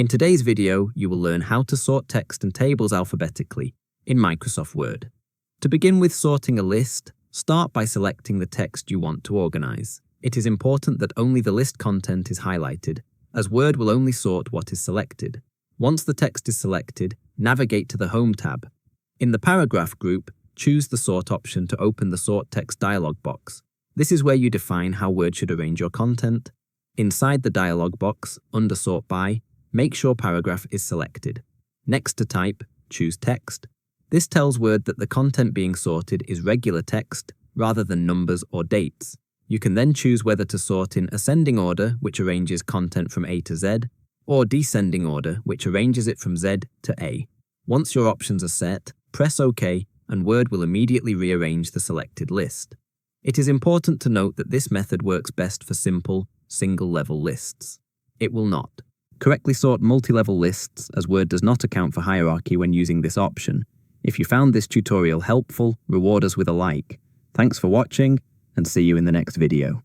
In today's video, you will learn how to sort text and tables alphabetically in Microsoft Word. To begin with sorting a list, start by selecting the text you want to organize. It is important that only the list content is highlighted, as Word will only sort what is selected. Once the text is selected, navigate to the Home tab. In the Paragraph group, choose the Sort option to open the Sort Text dialog box. This is where you define how Word should arrange your content. Inside the dialog box, under Sort By, make sure Paragraph is selected. Next to Type, choose Text. This tells Word that the content being sorted is regular text rather than numbers or dates. You can then choose whether to sort in ascending order, which arranges content from A to Z, or descending order, which arranges it from Z to A. Once your options are set, press OK, and Word will immediately rearrange the selected list. It is important to note that this method works best for simple, single-level lists. It will not correctly sort multi-level lists, as Word does not account for hierarchy when using this option. If you found this tutorial helpful, reward us with a like. Thanks for watching, and see you in the next video.